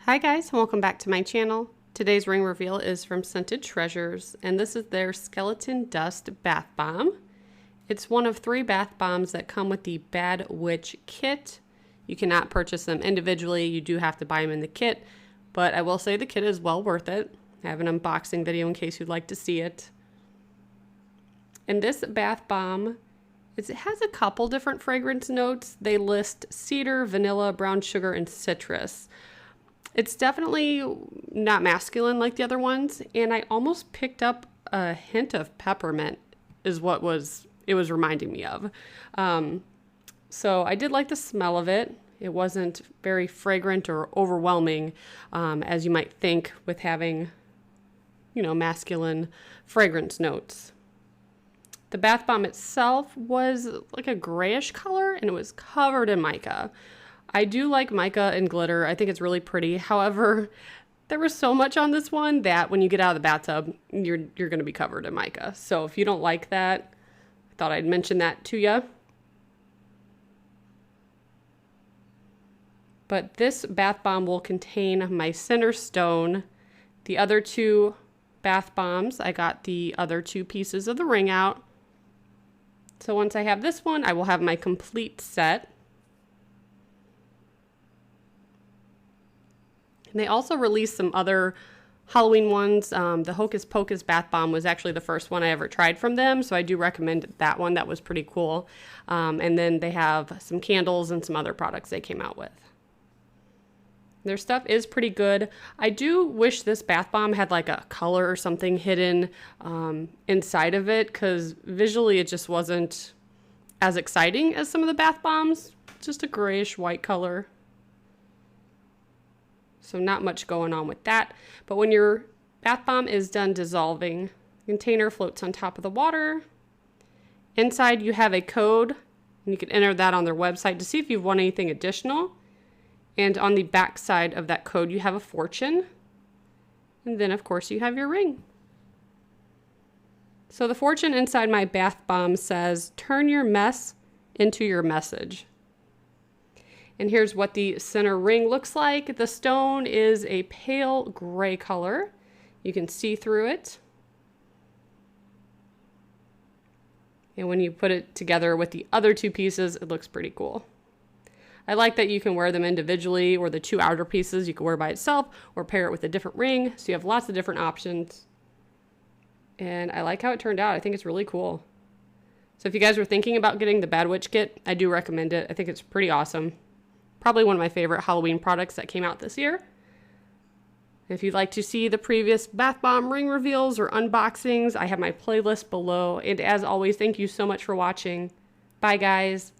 Hi guys, and welcome back to my channel. Today's ring reveal is from Scented Treasures, and this is their Skeleton Dust Bath Bomb. It's one of 3 bath bombs that come with the Bad Witch kit. You cannot purchase them individually, you do have to buy them in the kit, but I will say the kit is well worth it. I have an unboxing video in case you'd like to see it. And this bath bomb, it has a couple different fragrance notes. They list cedar, vanilla, brown sugar, and citrus. It's definitely not masculine like the other ones, and I almost picked up a hint of peppermint is what it was reminding me of. So I did like the smell of it. It wasn't very fragrant or overwhelming, as you might think with having, masculine fragrance notes. The bath bomb itself was like a grayish color, and it was covered in mica. I do like mica and glitter. I think it's really pretty. However, there was so much on this one that when you get out of the bathtub, you're going to be covered in mica. So if you don't like that, I thought I'd mention that to you. But this bath bomb will contain my center stone. The other 2 bath bombs, I got the other 2 pieces of the ring out. So once I have this one, I will have my complete set. And they also released some other Halloween ones. The Hocus Pocus Bath Bomb was actually the first one I ever tried from them, so I do recommend that one. That was pretty cool. And then they have some candles and some other products they came out with. Their stuff is pretty good. I do wish this bath bomb had like a color or something hidden inside of it, because visually it just wasn't as exciting as some of the bath bombs. Just a grayish white color. So not much going on with that. But when your bath bomb is done dissolving, the container floats on top of the water. Inside you have a code, and you can enter that on their website to see if you've won anything additional. And on the back side of that code you have a fortune. And then of course you have your ring. So the fortune inside my bath bomb says, "Turn your mess into your message." And here's what the center ring looks like. The stone is a pale gray color. You can see through it. And when you put it together with the other 2 pieces, it looks pretty cool. I like that you can wear them individually, or the 2 outer pieces you can wear by itself, or pair it with a different ring. So you have lots of different options. And I like how it turned out. I think it's really cool. So if you guys were thinking about getting the Bad Witch kit, I do recommend it. I think it's pretty awesome. Probably one of my favorite Halloween products that came out this year. If you'd like to see the previous bath bomb ring reveals or unboxings, I have my playlist below. And as always, thank you so much for watching. Bye, guys.